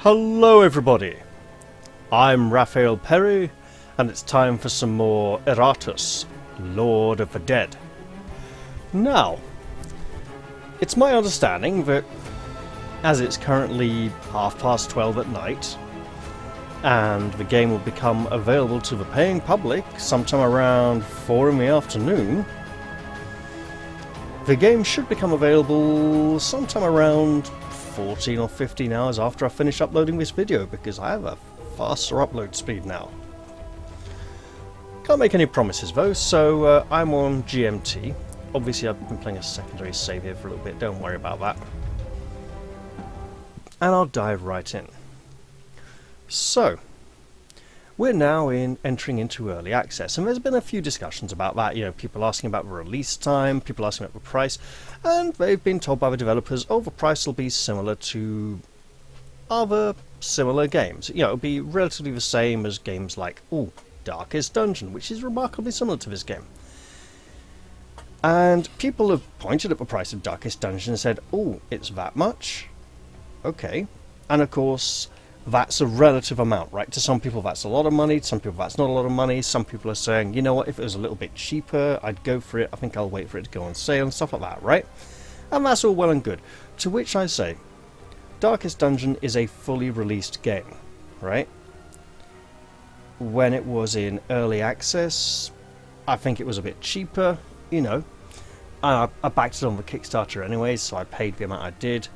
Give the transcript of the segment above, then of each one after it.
Hello everybody, I'm Raphael Perry, and it's time for some more Iratus, Lord of the Dead. Now, it's my understanding that, as it's currently 12:30 at night, and the game will become available to the paying public sometime around 4 in the afternoon, the game should become available sometime around 14 or 15 hours after I finish uploading this video, because I have a faster upload speed now. Can't make any promises though, so I'm on GMT. Obviously I've been playing a secondary save here for a little bit, don't worry about that. And I'll dive right in. So, we're now entering into early access, and there's been a few discussions about that. You know, people asking about the release time, people asking about the price, and they've been told by the developers, oh, the price will be similar to other similar games. You know, it'll be relatively the same as games like, Darkest Dungeon, which is remarkably similar to this game. And people have pointed at the price of Darkest Dungeon and said, oh, it's that much? Okay. And of course, that's a relative amount, right? To some people that's a lot of money, to some people that's not a lot of money. Some people are saying, you know what, if it was a little bit cheaper, I'd go for it. I think I'll wait for it to go on sale and stuff like that, right? And that's all well and good. To which I say, Darkest Dungeon is a fully released game, right? When it was in early access, I think it was a bit cheaper, you know. I backed it on the Kickstarter anyway, so I paid the amount I did.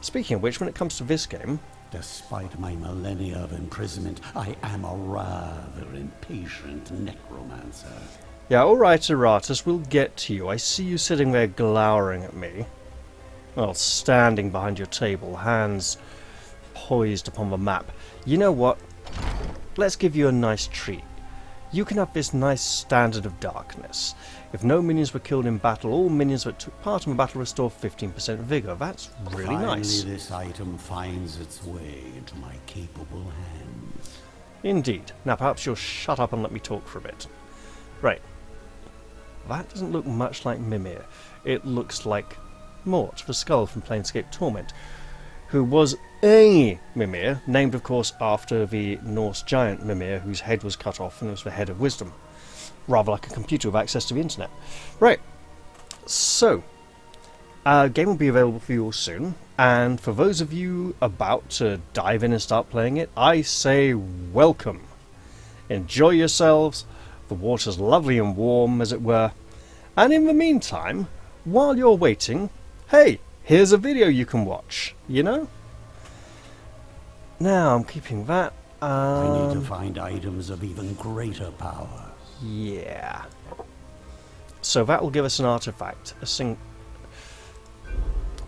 Speaking of which, when it comes to this game, despite my millennia of imprisonment, I am a rather impatient necromancer. Yeah, alright, Iratus, we'll get to you. I see you sitting there glowering at me. Well, standing behind your table, hands poised upon the map. You know what? Let's give you a nice treat. You can have this nice standard of darkness. If no minions were killed in battle, all minions that took part in the battle restore 15% vigor. That's really nice. Finally, this item finds its way into my capable hands. Indeed. Now perhaps you'll shut up and let me talk for a bit. Right. That doesn't look much like Mimir. It looks like Mort, the skull from Planescape Torment, who was a Mimir, named of course after the Norse giant Mimir, whose head was cut off and was the head of wisdom. Rather like a computer with access to the internet. Right, so, game will be available for you all soon, and for those of you about to dive in and start playing it, I say welcome. Enjoy yourselves, the water's lovely and warm, as it were, and in the meantime, while you're waiting, hey, here's a video you can watch, you know? Now, I'm keeping that. I need to find items of even greater power. Yeah. So that will give us an artifact.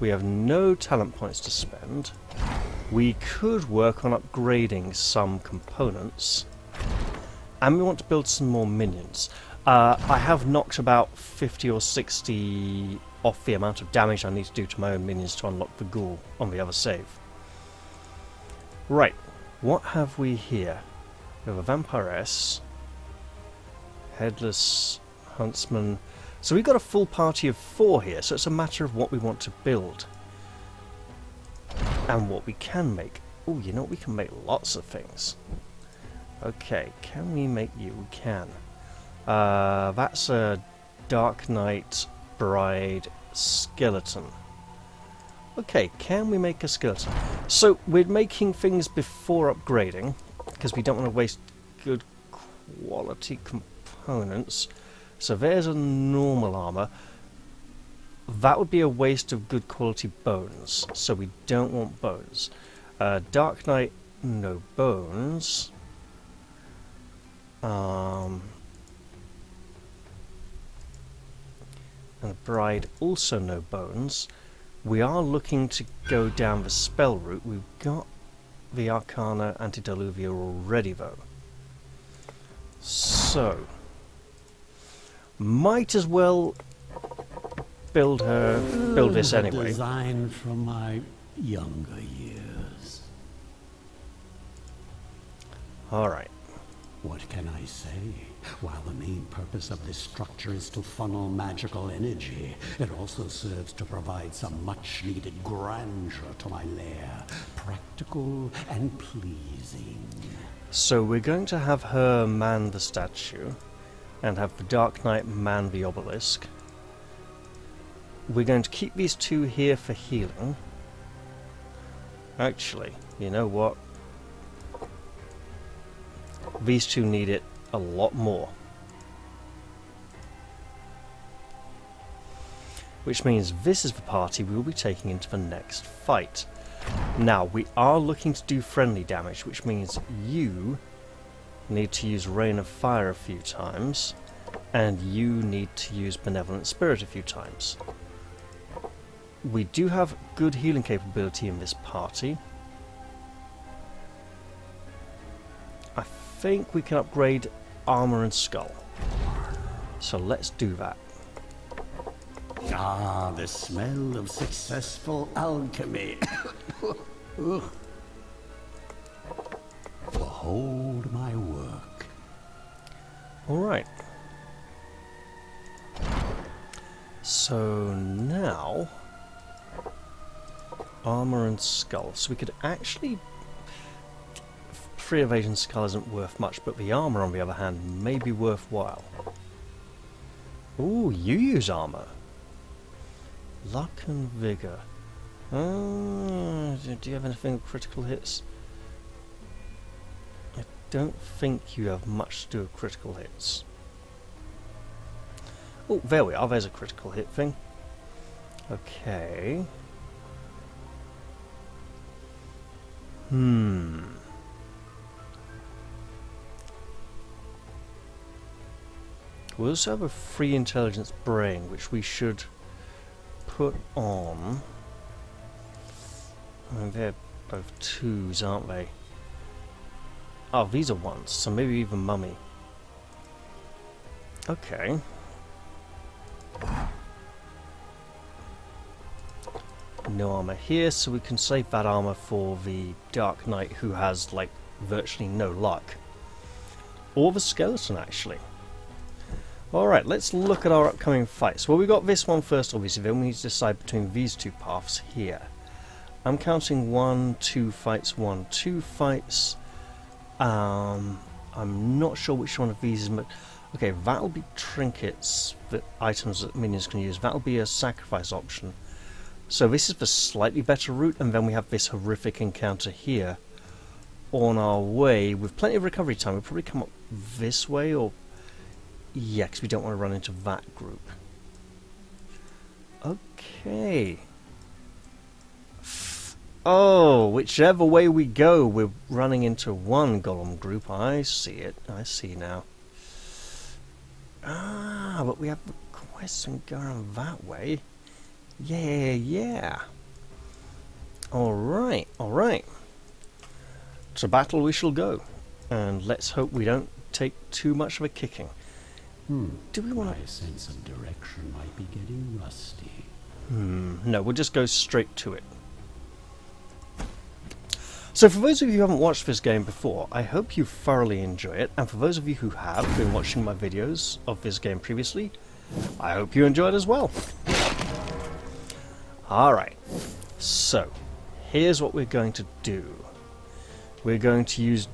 We have no talent points to spend. We could work on upgrading some components. And we want to build some more minions. I have knocked about 50 or 60 off the amount of damage I need to do to my own minions to unlock the ghoul on the other save. Right, what have we here? We have a vampiress, headless huntsman. So we've got a full party of 4 here, so it's a matter of what we want to build. And what we can make. Oh, you know what? We can make lots of things. Okay, can we make you? We can. That's a Dark Knight Bride skeleton. Okay, can we make a skeleton? So we're making things before upgrading, because we don't want to waste good quality components. So there's a normal armor. That would be a waste of good quality bones, so we don't want bones. Dark Knight, no bones. And the Bride, also no bones. We are looking to go down the spell route. We've got the Arcana Antediluvian already though. So, might as well build this anyway. Design from my younger years. Alright. What can I say? While the main purpose of this structure is to funnel magical energy, it also serves to provide some much-needed grandeur to my lair. Practical and pleasing. So we're going to have her man the statue, and have the Dark Knight man the obelisk. We're going to keep these two here for healing. Actually, you know what? These two need it a lot more. Which means this is the party we will be taking into the next fight. Now, we are looking to do friendly damage, which means you need to use Rain of Fire a few times, and you need to use Benevolent Spirit a few times. We do have good healing capability in this party. I think we can upgrade Armor and Skull. So let's do that. Ah, the smell of successful alchemy. Ugh. Behold my work. Alright. So now, Armor and Skull. So we could actually... Free Evasion Skull isn't worth much, but the armor, on the other hand, may be worthwhile. Ooh, you use armor. Luck and Vigor. Do you have anything with critical hits? I don't think you have much to do with critical hits. Oh, there we are. There's a critical hit thing. Okay. We also have a free intelligence brain, which we should put on. I mean, they're both twos, aren't they? Oh, these are ones, so maybe even Mummy. Okay. No armor here, so we can save that armor for the Dark Knight, who has, like, virtually no luck. Or the skeleton, actually. Alright, let's look at our upcoming fights. Well, we got this one first, obviously, then we need to decide between these two paths here. I'm counting 1, 2 fights, 1, 2 fights. I'm not sure which one of these is... Okay, that'll be trinkets, the items that minions can use. That'll be a sacrifice option. So this is the slightly better route, and then we have this horrific encounter here on our way. With plenty of recovery time, we'll probably come up this way, or... Yeah, because we don't want to run into that group. Okay. Oh, whichever way we go, we're running into one golem group. I see it. I see now. Ah, but we have the quest and go around that way. Yeah. Alright, alright. To battle we shall go. And let's hope we don't take too much of a kicking. Do we want to... My sense of direction might be getting rusty. No, we'll just go straight to it. So for those of you who haven't watched this game before, I hope you thoroughly enjoy it, and for those of you who have been watching my videos of this game previously, I hope you enjoy it as well. Alright, so here's what we're going to do. We're going to use...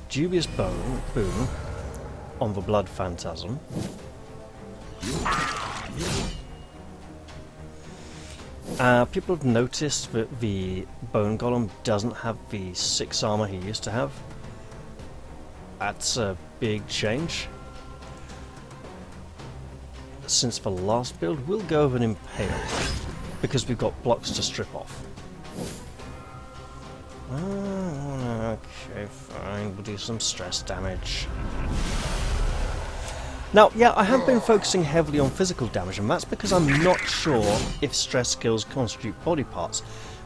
Dubious Boon on the Blood Phantasm. People have noticed that the Bone Golem doesn't have the 6 armor he used to have. That's a big change. Since the last build, we'll go with an Impale, because we've got blocks to strip off. Okay, fine, we'll do some stress damage. Now, yeah, I have been focusing heavily on physical damage, and that's because I'm not sure if stress skills constitute body parts,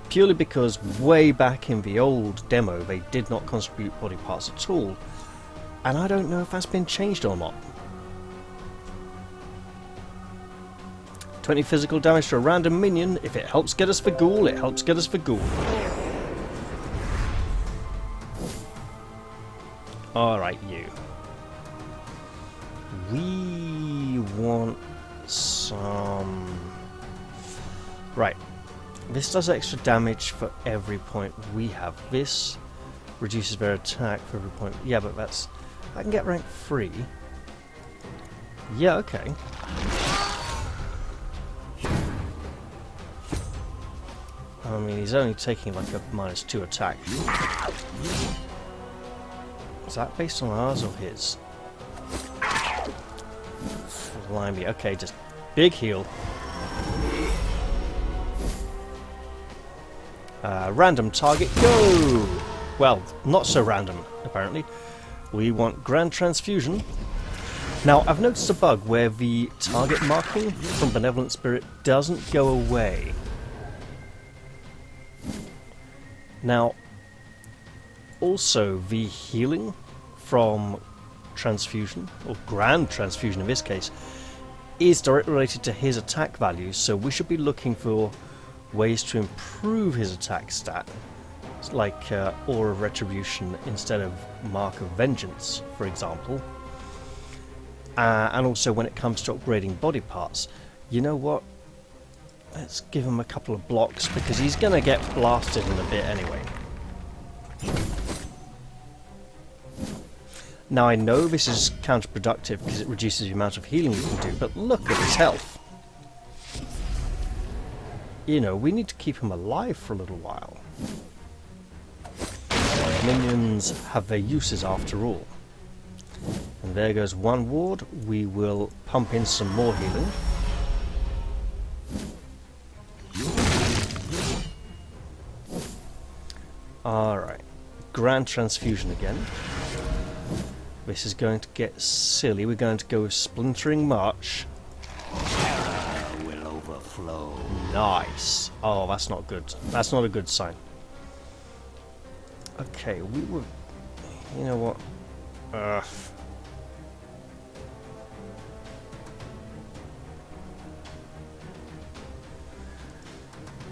purely because way back in the old demo they did not contribute body parts at all, and I don't know if that's been changed or not. 20 physical damage to a random minion. If it helps get us the ghoul, it helps get us the ghoul. Alright, you. We want some... Right. This does extra damage for every point we have. This reduces their attack for every point. Yeah, but that's... I can get rank 3. Yeah, okay. I mean, he's only taking like a -2 attack. Is that based on ours or his? Blimey. Okay, just big heal. Random target, go! Well, not so random, apparently. We want Grand Transfusion. Now, I've noticed a bug where the target marking from Benevolent Spirit doesn't go away. Now, also the healing from Transfusion, or Grand Transfusion in this case, is directly related to his attack values, so we should be looking for ways to improve his attack stat, like Aura of Retribution instead of Mark of Vengeance, for example. And also when it comes to upgrading body parts, you know what? Let's give him a couple of blocks, because he's going to get blasted in a bit anyway. Now I know this is counterproductive because it reduces the amount of healing we can do, but look at his health. You know, we need to keep him alive for a little while. Minions have their uses after all. And there goes one ward. We will pump in some more healing. Alright. Grand Transfusion again. This is going to get silly. We're going to go with Splintering March. Terror will overflow. Nice. Oh, that's not good. That's not a good sign. Okay, we were... You know what?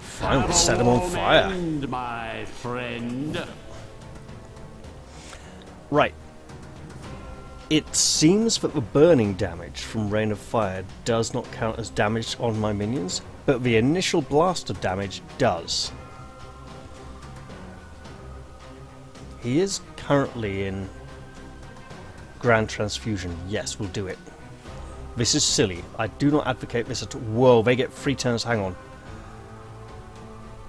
Fine, we'll set him on fire. My friend. Right. It seems that the burning damage from Rain of Fire does not count as damage on my minions, but the initial blast of damage does. He is currently in Grand Transfusion. Yes, we'll do it. This is silly. I do not advocate this at all. Whoa, they get 3 turns. Hang on.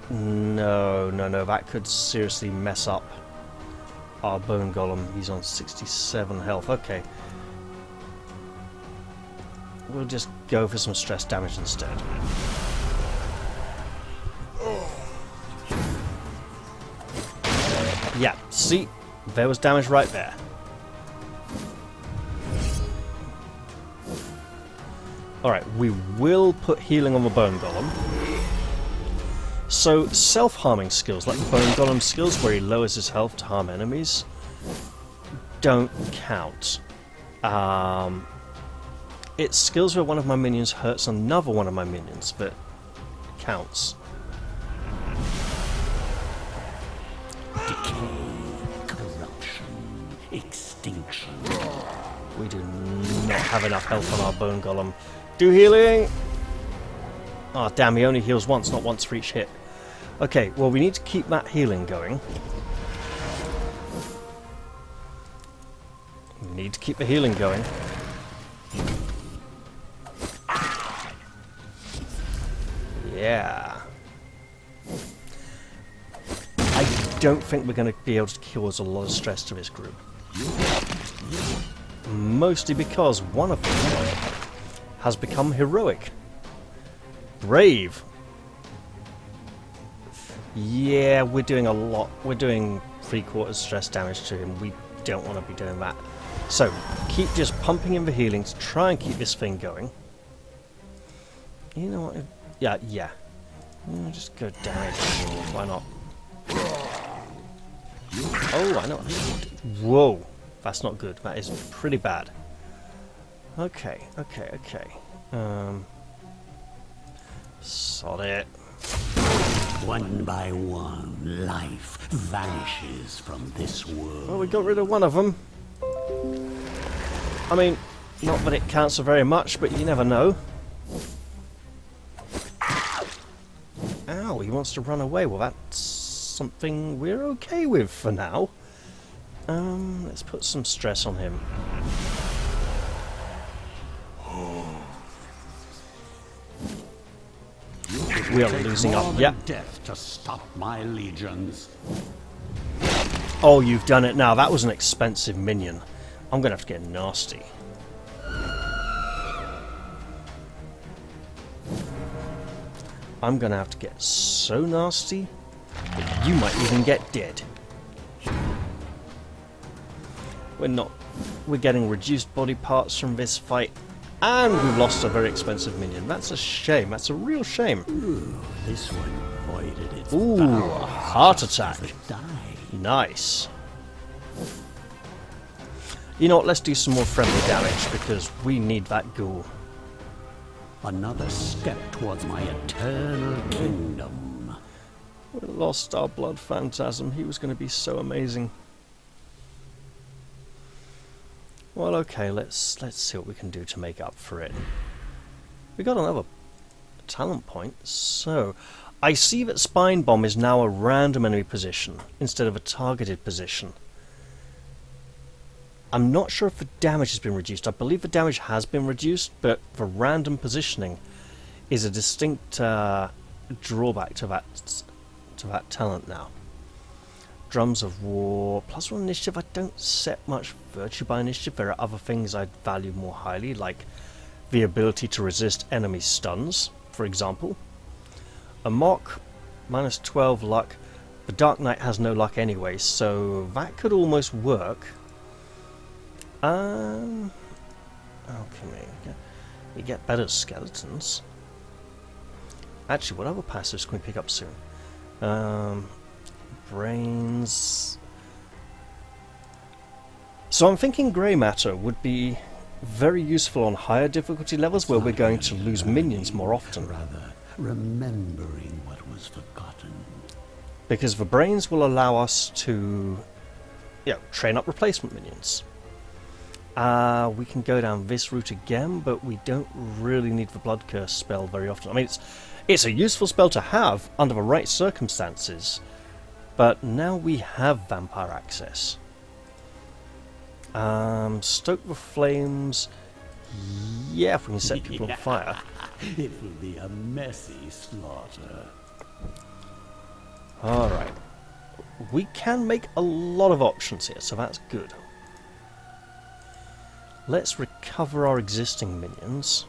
No, no, no. That could seriously mess up our Bone Golem. He's on 67 health. Okay. We'll just go for some stress damage instead. Yeah, see? There was damage right there. Alright, we will put healing on the Bone Golem. So, self-harming skills, like the Bone Golem skills where he lowers his health to harm enemies, don't count. It's skills where one of my minions hurts another one of my minions that counts. Decay, corruption, extinction. We do not have enough health on our Bone Golem. Do healing! Oh damn, he only heals once, not once for each hit. Okay, well we need to keep that healing going. We need to keep the healing going. Yeah. I don't think we're going to be able to cause a lot of stress to this group. Mostly because one of them has become heroic. Brave. Yeah, we're doing a lot. We're doing 3/4 stress damage to him. We don't want to be doing that. So, keep just pumping in the healing to try and keep this thing going. You know what? Yeah, yeah. Just go damage. Why not? Oh, I know. Whoa. That's not good. That is pretty bad. Okay, okay, okay. Sod it. One by one, life vanishes from this world. Well, we got rid of one of them. I mean, not that it counts for very much, but you never know. Ow, he wants to run away. Well, that's something we're okay with for now. Let's put some stress on him. We are losing up. Yep. Death to stop my legions. Oh, you've done it now. That was an expensive minion. I'm going to have to get nasty. I'm going to have to get so nasty that you might even get dead. We're getting reduced body parts from this fight, and we've lost a very expensive minion. That's a shame. That's a real shame. Ooh, this one voided its Ooh, a heart attack. die. Nice. You know what, let's do some more friendly damage, because we need that ghoul. Another step towards my eternal kingdom. We lost our blood phantasm. He was going to be so amazing. Well, okay, let's see what we can do to make up for it. We got another talent point, so I see that Spine Bomb is now a random enemy position instead of a targeted position. I'm not sure if the damage has been reduced. I believe the damage has been reduced, but the random positioning is a distinct drawback to that talent now. Drums of War, +1 initiative. I don't set much virtue by initiative. There are other things I value more highly, like the ability to resist enemy stuns, for example. A Mock, -12 luck. The Dark Knight has no luck anyway, so that could almost work. Okay, we get better skeletons. Actually, what other passives can we pick up soon? Brains. So I'm thinking grey matter would be very useful on higher difficulty levels where we're going to lose minions more often. Rather, remembering what was forgotten. Because the brains will allow us to, train up replacement minions. We can go down this route again, but we don't really need the Blood Curse spell very often. I mean, it's a useful spell to have under the right circumstances, but now we have vampire access. Stoke the flames. Yeah, if we can set people on fire. It will be a messy slaughter. Alright. We can make a lot of options here, so that's good. Let's recover our existing minions.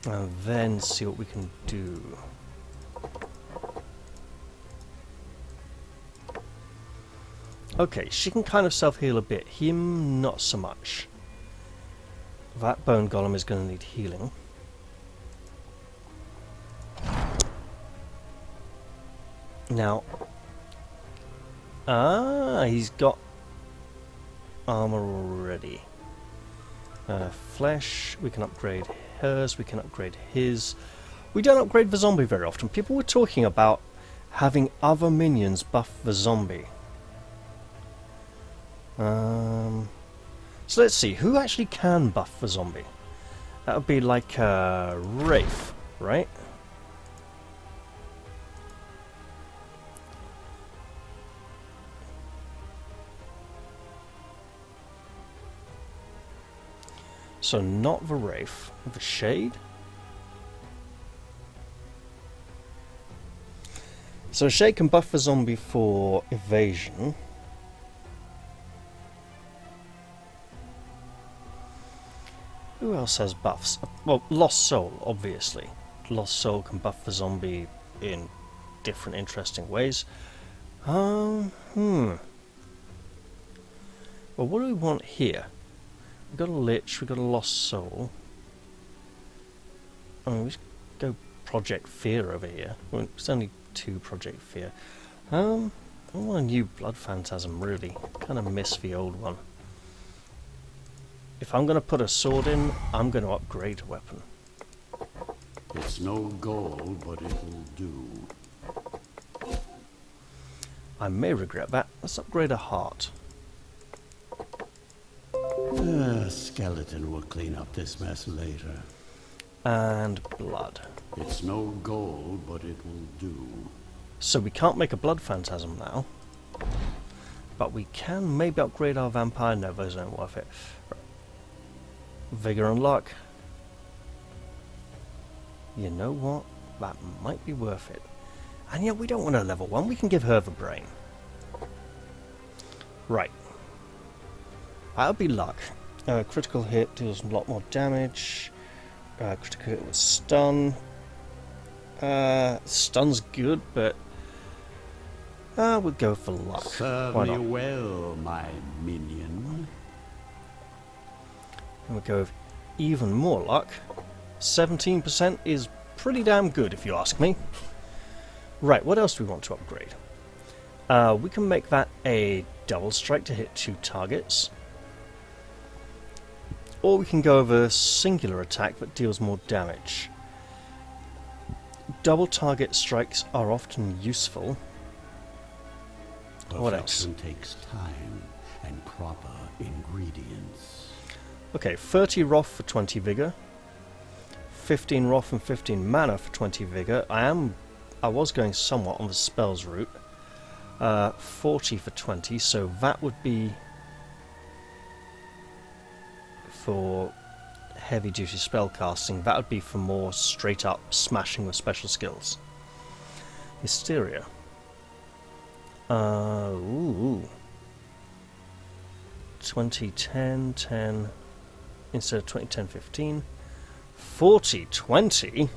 And then see what we can do. Okay, she can kind of self-heal a bit. Him, not so much. That bone golem is going to need healing. Now, he's got armor already. Flesh, we can upgrade hers, we can upgrade his. We don't upgrade the zombie very often. People were talking about having other minions buff the zombie. So let's see, who actually can buff the zombie? That would be like Wraith, right? So not the Wraith, the Shade. So Shade can buff the zombie for evasion. Who else has buffs? Well, Lost Soul, obviously. Lost Soul can buff the zombie in different interesting ways. Well, what do we want here? We've got a Lich, we've got a Lost Soul. I mean, we should go Project Fear over here. Well, it's only 2 Project Fear. I want a new Blood Phantasm, really. Kind of miss the old one. If I'm going to put a sword in, I'm going to upgrade a weapon. It's no gold, but it will do. I may regret that. Let's upgrade a heart. A skeleton will clean up this mess later. And blood. It's no gold, but it will do. So we can't make a blood phantasm now. But we can maybe upgrade our vampire. No, those aren't worth it. Vigor and luck. You know what? That might be worth it. And yet we don't want a level 1. We can give her the brain. Right. That would be luck. Critical hit deals a lot more damage. Critical hit with stun. Stun's good, but we'll go for luck. Serve Why me not? well, my minion. And we'll go with even more luck. 17% is pretty damn good, if you ask me. Right, what else do we want to upgrade? We can make that a double strike to hit 2 targets. Or we can go over a singular attack that deals more damage. Double target strikes are often useful. What else? Perfection takes time and proper ingredients. Okay, 30 Wrath for 20 Vigor. 15 Wrath and 15 Mana for 20 Vigor. I was going somewhat on the spells route. 40 for 20, so that would be for heavy duty spell casting. That would be for more straight up smashing with special skills. Hysteria. Ooh. 20, 10, 10 instead of 20, 10, 15. 40, 20?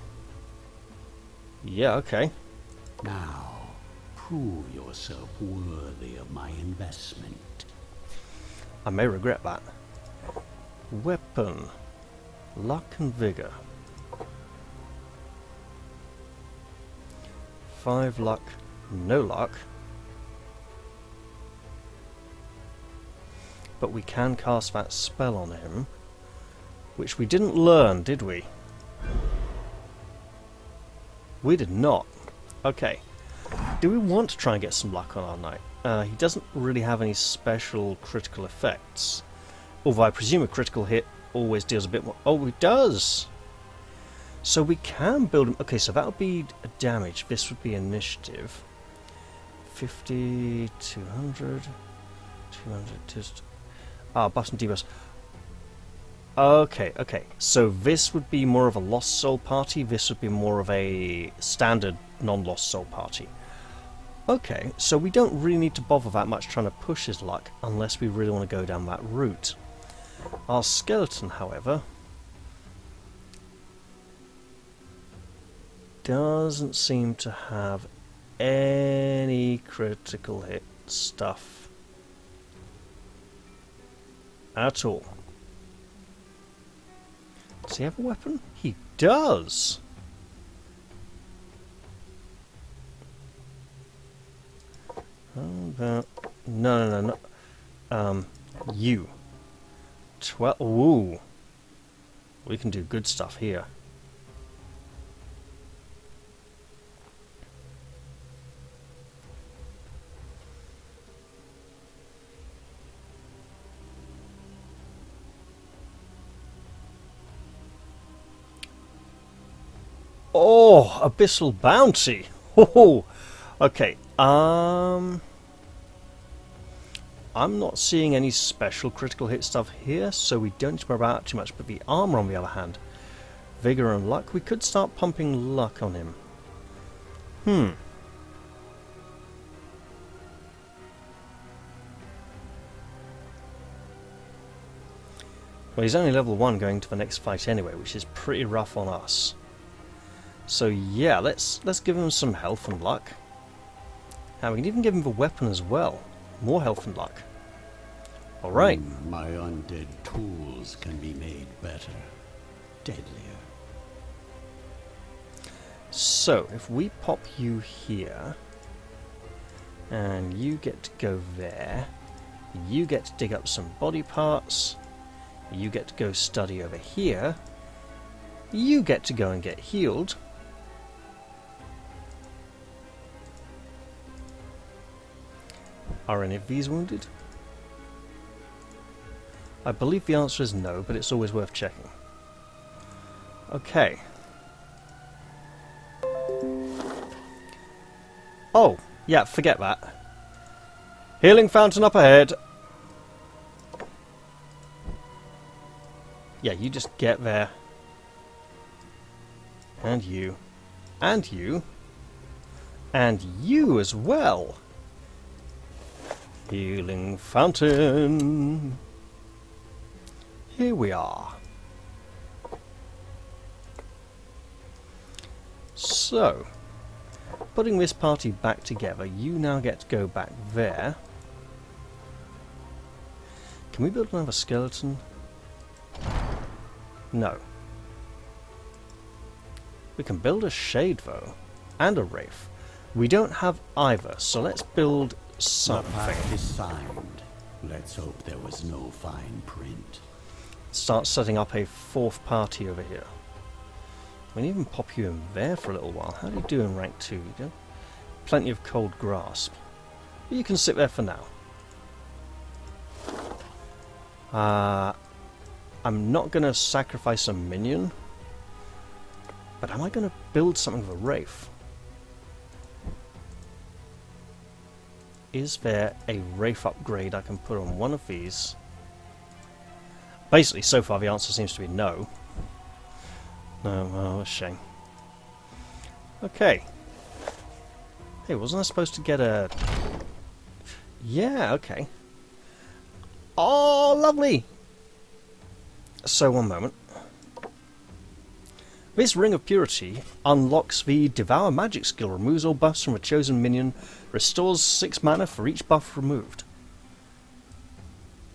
Yeah, okay. Now, prove yourself worthy of my investment. I may regret that. Weapon. Luck and Vigor. 5 luck, no luck. But we can cast that spell on him, which we didn't learn, did we? We did not. Okay. Do we want to try and get some luck on our knight? He doesn't really have any special critical effects. Although I presume a critical hit always deals a bit more... Oh, it does! So we can build him... Okay, so that would be damage. This would be initiative. 50, 200... 200, just... button debuffs. Okay, okay. So this would be more of a Lost Soul party. This would be more of a standard non-Lost Soul party. Okay, so we don't really need to bother that much trying to push his luck unless we really want to go down that route. Our skeleton, however, doesn't seem to have any critical hit stuff at all. Does he have a weapon? He does! No. You. 12. Ooh. We can do good stuff here. Oh, Abyssal Bounty! Oh, okay, I'm not seeing any special critical hit stuff here, so we don't need to worry about that too much. But the armor, on the other hand, Vigor and Luck, we could start pumping luck on him. Well, he's only level 1 going to the next fight anyway, which is pretty rough on us. So yeah, let's give him some health and luck. And we can even give him the weapon as well. More health and luck. Alright. My undead tools can be made better, deadlier. So, if we pop you here, and you get to go there, you get to dig up some body parts, you get to go study over here, you get to go and get healed, Are any of these wounded? I believe the answer is no, but it's always worth checking. Okay. Oh, yeah, forget that. Healing fountain up ahead. Yeah, you just get there. And you. And you. And you as well. Healing fountain. Here we are. So, putting this party back together, you now get to go back there. Can we build another skeleton? No. We can build a shade though, and a wraith. We don't have either, so let's build something. The pact is signed. Let's hope there was no fine print. Start setting up a fourth party over here. We can even pop you in there for a little while. How do you do in rank 2? You do plenty of cold grasp. But you can sit there for now. I'm not going to sacrifice a minion. But am I going to build something with a wraith? Is there a wraith upgrade I can put on one of these? Basically, so far the answer seems to be no. No, oh, a shame. Okay. Hey, wasn't I supposed to get a... Yeah, okay. Oh, lovely! So, one moment. This Ring of Purity unlocks the Devour Magic skill, removes all buffs from a chosen minion, restores 6 mana for each buff removed.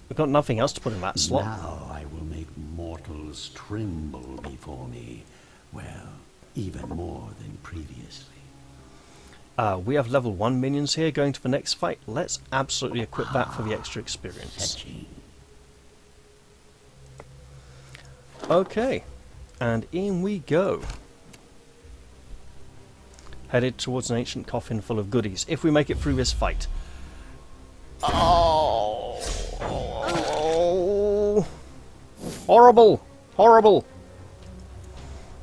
We've got nothing else to put in that slot. Now I will make mortals tremble before me. Well, even more than previously. We have level 1 minions here going to the next fight. Let's absolutely equip that for the extra experience. Fetching. Okay, and in we go. Headed towards an ancient coffin full of goodies, if we make it through this fight. Oh! Horrible! Horrible!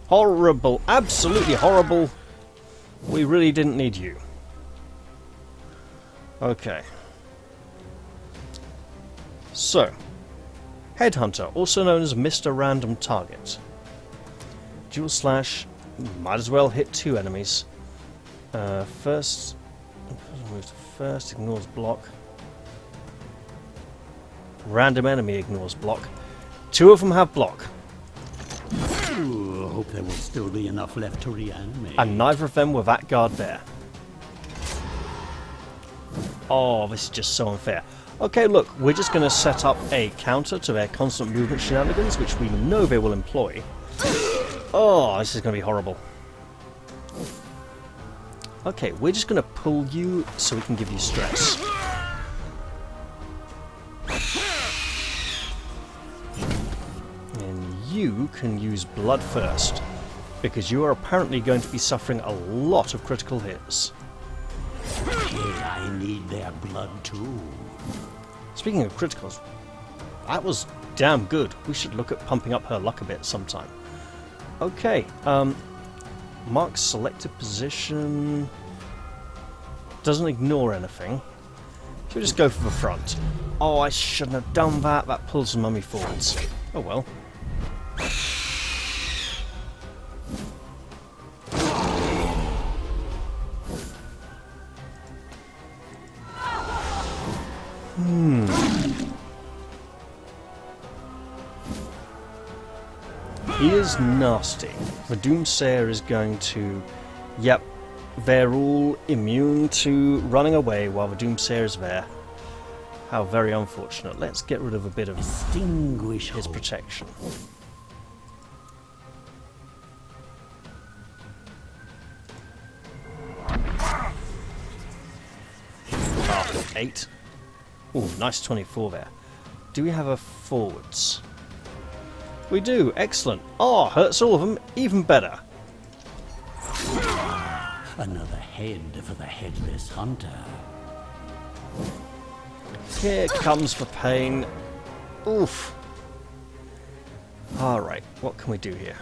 Horrible! Absolutely horrible! We really didn't need you. Okay. So, Headhunter, also known as Mr. Random Target. Dual slash, might as well hit 2 enemies. First, moves to first, ignores block. Random enemy ignores block. 2 of them have block. Ooh, hope there will still be enough left to reanimate. And neither of them were that guard there. Oh, this is just so unfair. Okay, look, we're just going to set up a counter to their constant movement shenanigans, which we know they will employ. Oh, this is going to be horrible. Okay, we're just going to pull you so we can give you stress. And you can use blood first, because you are apparently going to be suffering a lot of critical hits. I need their blood too. Speaking of criticals, that was damn good. We should look at pumping up her luck a bit sometime. Okay, mark selected position. Doesn't ignore anything. Should we just go for the front? Oh, I shouldn't have done that. That pulls the mummy forwards. Oh well. He is nasty. The Doomsayer is going to... Yep, they're all immune to running away while the Doomsayer is there. How very unfortunate. Let's get rid of a bit of Distinguish his protection. Ah, 8. Ooh, nice 24 there. Do we have a forwards? We do, excellent. Oh, hurts all of them, even better. Another head for the headless hunter. Here comes the pain. Oof. Alright, what can we do here?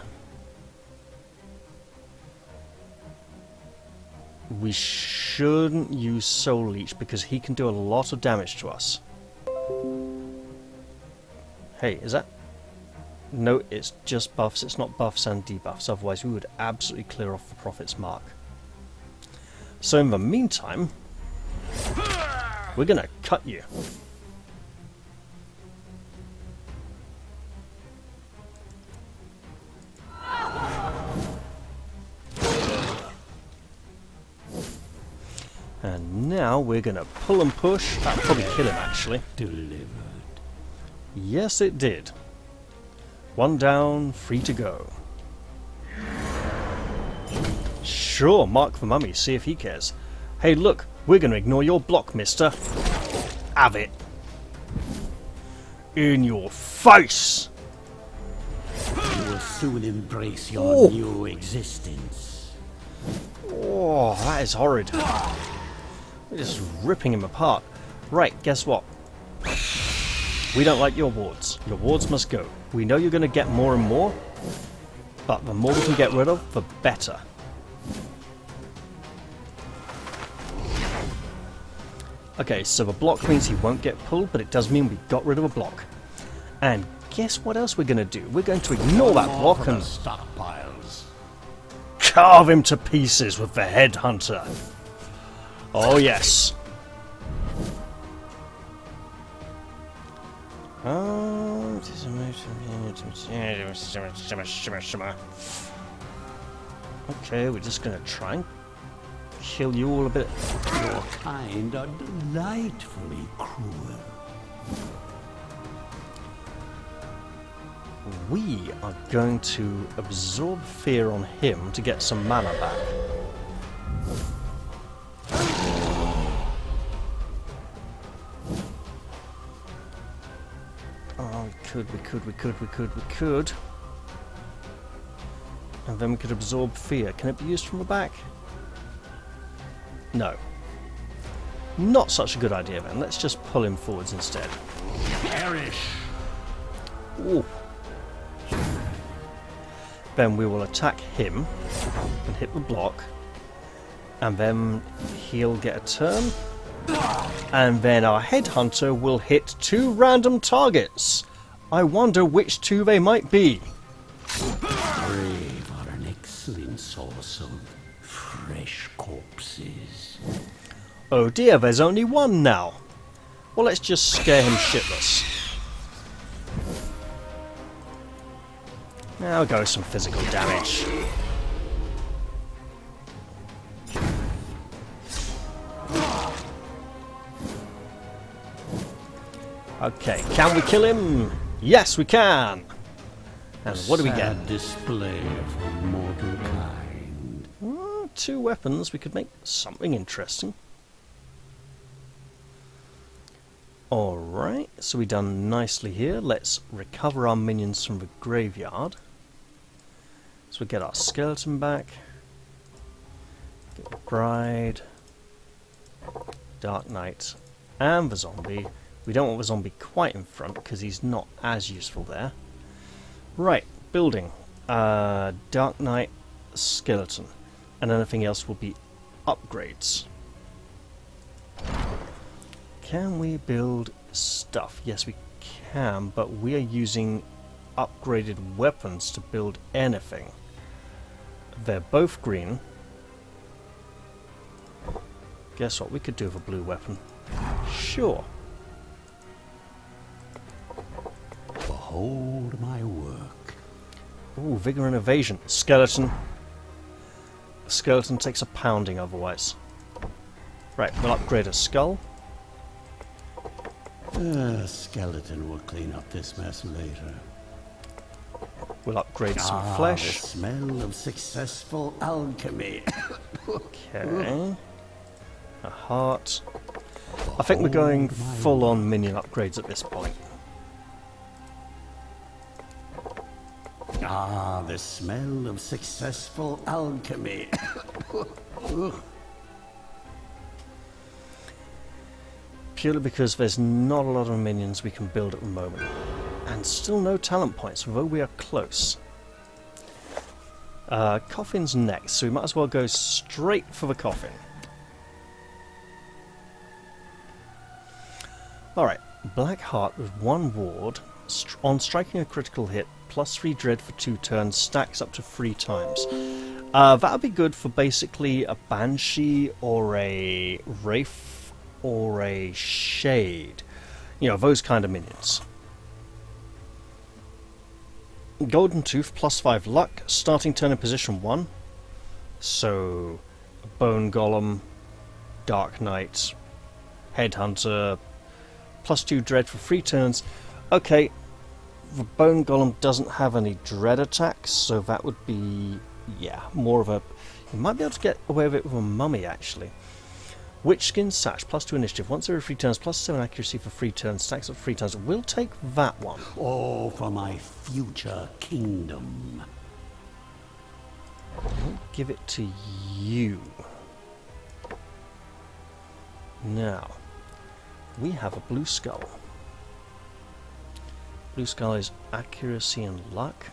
We shouldn't use Soul Leech because he can do a lot of damage to us. Hey, is that... No, it's just buffs, it's not buffs and debuffs, otherwise we would absolutely clear off the Prophet's Mark. So in the meantime, we're gonna cut you. And now we're gonna pull and push. That'll probably kill him actually. Delivered. Yes, it did. 1 down, 3 to go. Sure, mark the mummy, see if he cares. Hey look, we're gonna ignore your block, mister. Have it. In your face! You will soon embrace your new existence. Oh, that is horrid. We're just ripping him apart. Right, guess what? We don't like your wards. Your wards must go. We know you're going to get more and more, but the more we can get rid of, the better. Okay, so the block means he won't get pulled, but it does mean we got rid of a block. And guess what else we're going to do? We're going to ignore that block and stockpiles. Carve him to pieces with the headhunter. Oh yes. Okay, we're just gonna try and kill you all a bit. Your kind are delightfully cruel. We are going to absorb fear on him to get some mana back. Oh, we could. And then we could absorb fear. Can it be used from the back? No. Not such a good idea then. Let's just pull him forwards instead. Perish! Ooh. Then we will attack him and hit the block. And then he'll get a turn. And then our headhunter will hit 2 random targets. I wonder which 2 they might be. Brave are an excellent source of fresh corpses. Oh dear, there's only 1 now. Well, let's just scare him shitless. Now go some physical damage. Okay, can we kill him? Yes, we can! And what do we get? Sad display of mortal kind. 2 weapons, we could make something interesting. Alright, so we've done nicely here. Let's recover our minions from the graveyard. So we get our skeleton back. Get the bride. Dark Knight. And the zombie. We don't want the zombie quite in front because he's not as useful there. Right, building. Dark Knight, skeleton. And anything else will be upgrades. Can we build stuff? Yes, we can, but we are using upgraded weapons to build anything. They're both green. Guess what? We could do with a blue weapon. Sure. Behold my work. Ooh, vigor and evasion. Skeleton. The skeleton takes a pounding otherwise. Right, we'll upgrade a skull. Skeleton will clean up this mess later. We'll upgrade some flesh. The smell of successful alchemy. Okay. A heart. I think we're going full on minion upgrades at this point. The smell of successful alchemy. purely because there's not a lot of minions we can build at the moment. And still no talent points, although we are close. Coffin's next, so we might as well go straight for the coffin. Alright, Black Heart with 1 ward, on striking a critical hit, +3 dread for 2 turns, stacks up to 3 times. That would be good for basically a Banshee or a Wraith or a Shade. You know, those kind of minions. Golden Tooth, +5 luck, starting turn in position 1. So, Bone Golem, Dark Knight, Headhunter, +2 dread for 3 turns. Okay, the Bone Golem doesn't have any dread attacks, so that would be, yeah, more of a... You might be able to get away with it with a Mummy, actually. Witchskin Sash, +2 initiative, once every 3 turns, +7 accuracy for 3 turns, stacks up 3 times. We'll take that one. Oh, for my future kingdom. I'll give it to you. Now, we have a Blue Skull. Blue Skull is accuracy and luck.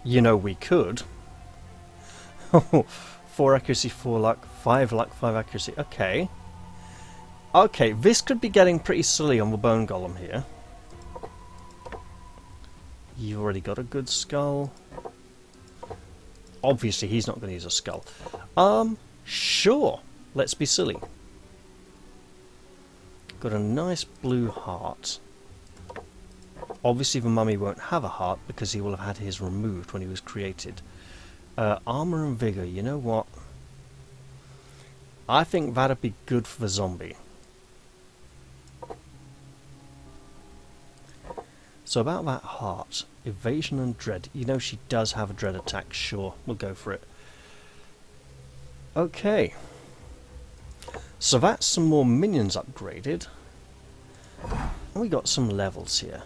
You know, we could. 4 accuracy, 4 luck, 5 luck, 5 accuracy. Okay. Okay, this could be getting pretty silly on the Bone Golem here. You've already got a good skull. Obviously, he's not going to use a skull. Sure. Let's be silly. Got a nice blue heart. Obviously, the mummy won't have a heart because he will have had his removed when he was created. Armor and vigor. You know what? I think that'd be good for the zombie. So about that heart, evasion and dread. You know she does have a dread attack. Sure, we'll go for it. Okay. So that's some more minions upgraded. And we got some levels here.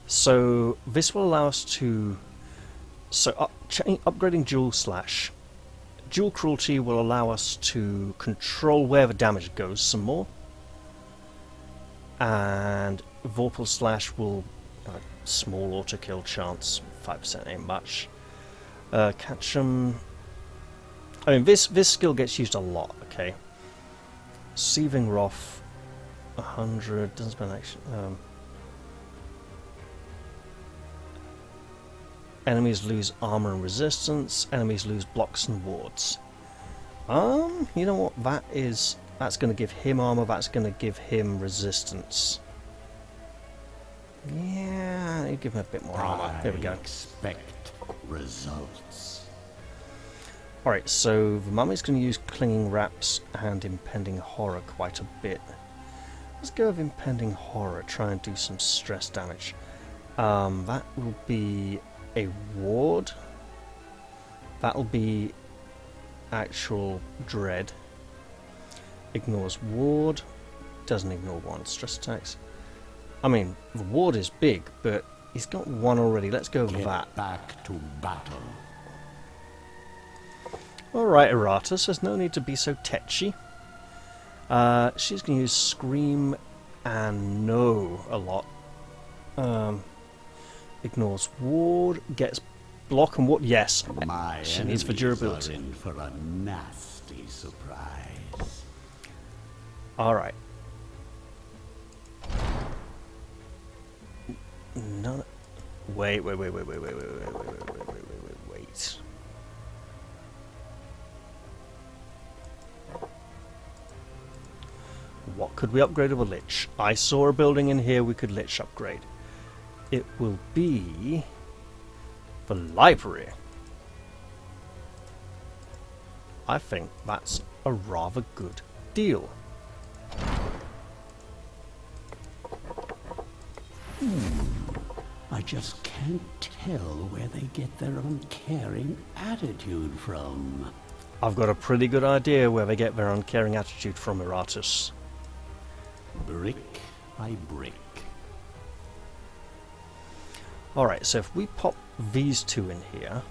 So this will allow us to... So upgrading Dual Slash. Dual Cruelty will allow us to control where the damage goes some more. And Vorpal Slash will... small auto-kill chance. 5% ain't much. Catch 'em... I mean, this skill gets used a lot, okay? Seething Wrath. 100... Doesn't spend action... Enemies lose armor and resistance. Enemies lose blocks and wards. You know what? That's going to give him armor. That's going to give him resistance. Yeah, you give him a bit more armor. There we go. Expect results. Alright, so the mummy's going to use Clinging Wraps and Impending Horror quite a bit. Let's go with Impending Horror. Try and do some stress damage. That will be a ward. That'll be actual dread. Ignores ward. Doesn't ignore one. Stress attacks. I mean, the ward is big, but he's got one already. Let's go with that. Back to battle. Alright, Iratus. There's no need to be so tetchy. She's going to use Scream and No a lot. Ignores ward, gets block and what? Yes, My she needs for durability. Are in for a nasty surprise. Alright. None. Wait. What could we upgrade of a lich? I saw a building in here we could lich upgrade. It will be the library. I think that's a rather good deal. I just can't tell where they get their uncaring attitude from. I've got a pretty good idea where they get their uncaring attitude from, Iratus. Brick by brick. Alright, so if we pop these two in here,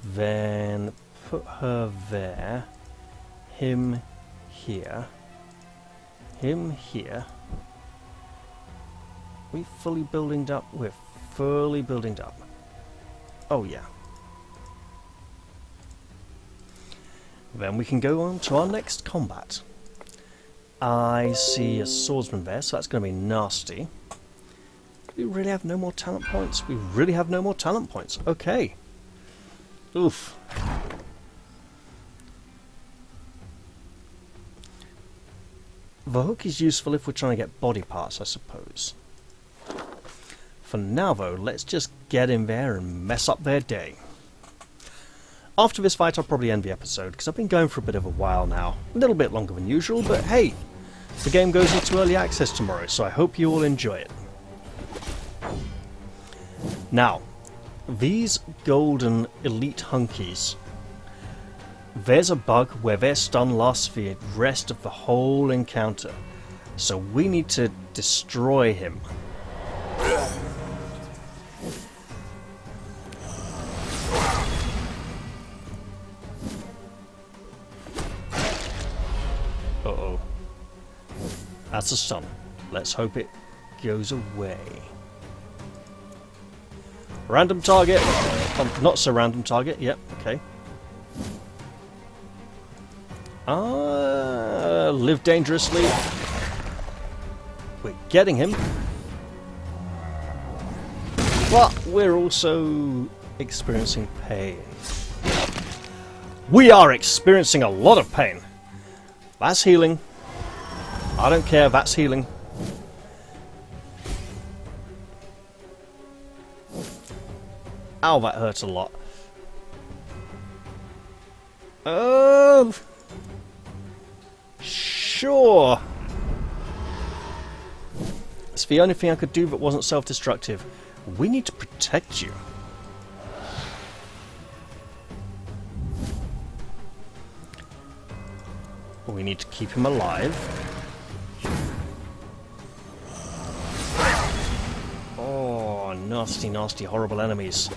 then put her there, him here, him here. We fully building up? We're fully building up. Oh yeah. Then we can go on to our next combat. I see a swordsman there, so that's going to be nasty. We really have no more talent points? We really have no more talent points. Okay. Oof. The hook is useful if we're trying to get body parts, I suppose. For now, though, let's just get in there and mess up their day. After this fight, I'll probably end the episode, because I've been going for a bit of a while now. A little bit longer than usual, but hey, the game goes into early access tomorrow, so I hope you all enjoy it. Now, these golden elite hunkies, there's a bug where their stun lasts the rest of the whole encounter, so we need to destroy him. Uh-oh. That's a stun. Let's hope it goes away. Random target. Not so random target. Yep, okay. Live dangerously. We're getting him. But we're also experiencing pain. We are experiencing a lot of pain. That's healing. I don't care, that's healing. Ow, that hurts a lot. Oh, sure. It's the only thing I could do that wasn't self-destructive. We need to protect you. We need to keep him alive. Oh, nasty, nasty, horrible enemies.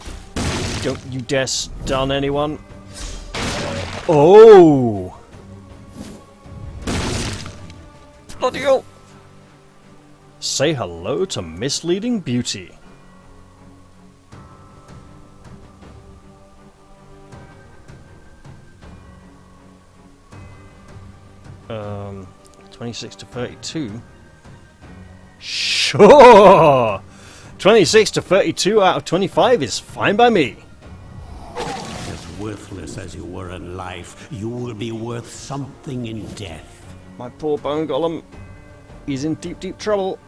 Don't you dare stun anyone. Oh! Bloody hell! Say hello to misleading beauty. 26 to 32. Sure! 26 to 32 out of 25 is fine by me. As worthless as you were in life, you will be worth something in death. My poor bone golem. He's in deep, deep trouble.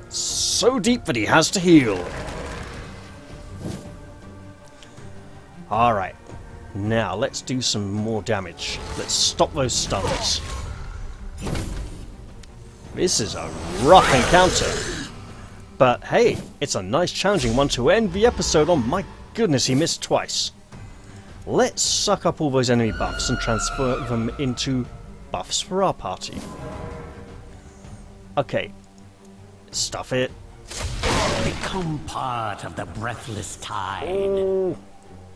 So deep that he has to heal. Alright, now let's do some more damage. Let's stop those stuns. This is a rough encounter. But hey, it's a nice challenging one to end the episode on. My goodness, he missed twice. Let's suck up all those enemy buffs and transfer them into buffs for our party. Okay, stuff it. Become part of the breathless tide. Oh.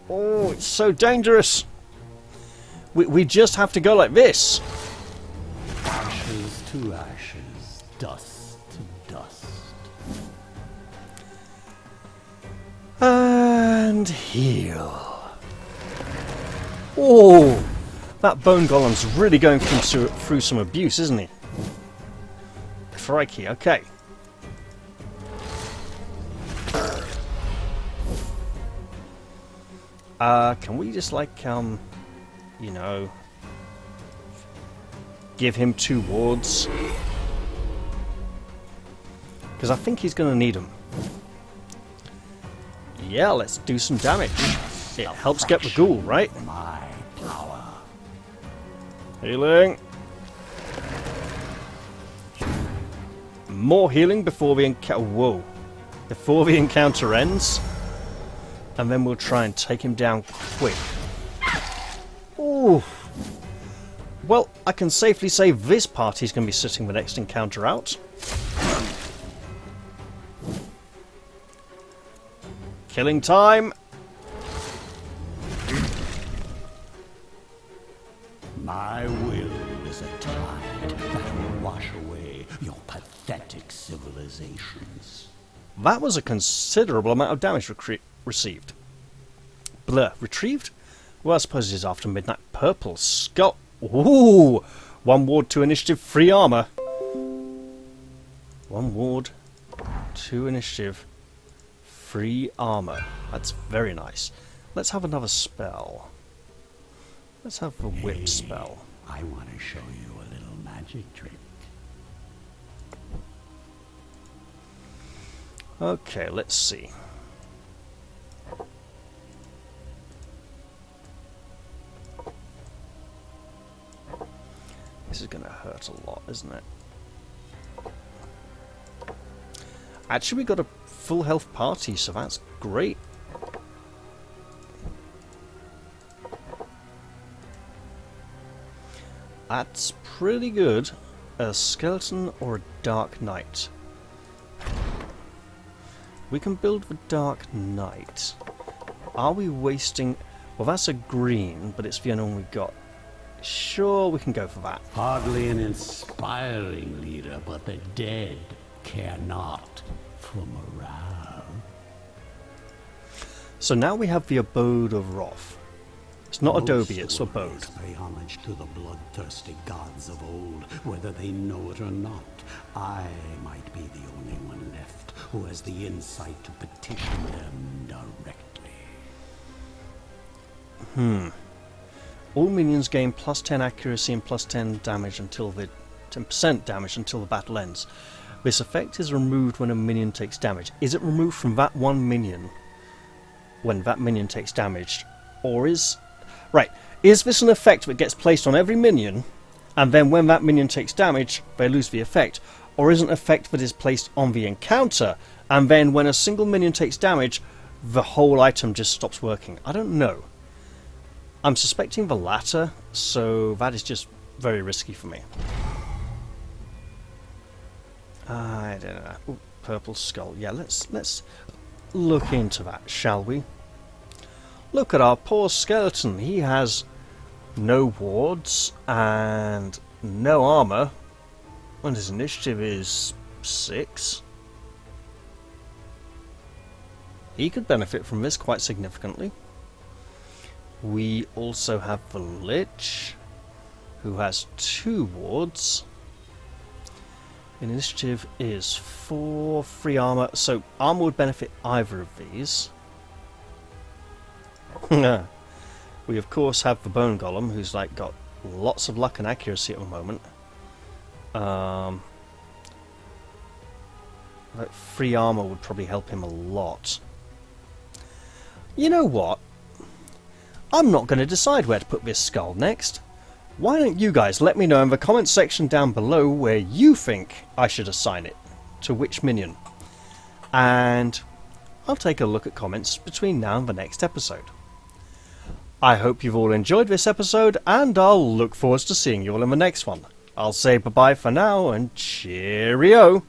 Oh, it's so dangerous. We just have to go like this. Ashes to ashes, dust to dust. And heal. Oh, that bone golem's really going through some abuse, isn't he? Crikey, okay. Can we just, like, you know, give him 2 wards? Because I think he's going to need them. Yeah, let's do some damage. It helps get the ghoul, right? My power. Healing. More healing before the before the encounter ends. And then we'll try and take him down quick. Ooh. Ooh. Well, I can safely say this party's going to be sitting the next encounter out. Killing time! My will is a tide that will wash away your pathetic civilizations. That was a considerable amount of damage received. Blur. Retrieved? Well, I suppose it is after midnight. Purple skull. Ooh! 1 ward, 2 initiative, 3 armor. 1 ward, 2 initiative, 3 armor. That's very nice. Let's have another spell. Let's have a whip spell. I want to show you a little magic trick. Okay, let's see. This is going to hurt a lot, isn't it? Actually, we got a full health party, so that's great. That's pretty good. A skeleton or a dark knight. We can build the dark knight. Are we wasting... Well, that's a green, but it's the only one we got. Sure, we can go for that. Hardly an inspiring leader, but the dead care not for morale. So now we have the Abode of Wrath. It's not Adobe, it's Abode. Pay homage to the bloodthirsty gods of old, whether they know it or not. I might be the only one left who has the insight to petition them directly. All minions gain plus 10 accuracy and plus 10 damage until the 10% damage until the battle ends. This effect is removed when a minion takes damage. Is it removed from that one minion when that minion takes damage? Or is... Right, is this an effect that gets placed on every minion, and then when that minion takes damage, they lose the effect? Or is it an effect that is placed on the encounter, and then when a single minion takes damage, the whole item just stops working? I don't know. I'm suspecting the latter, so that is just very risky for me. I don't know. Ooh, purple skull. Yeah, let's look into that, shall we? Look at our poor skeleton. He has no wards and no armor, and his initiative is 6. He could benefit from this quite significantly. We also have the Lich, who has 2 wards. Initiative is 4, 3 armor, so armor would benefit either of these. We of course have the Bone Golem, who's like got lots of luck and accuracy at the moment. That 3 armor would probably help him a lot. You know what? I'm not going to decide where to put this skull next. Why don't you guys let me know in the comments section down below where you think I should assign it to which minion. And I'll take a look at comments between now and the next episode. I hope you've all enjoyed this episode, and I'll look forward to seeing you all in the next one. I'll say bye-bye for now, and cheerio!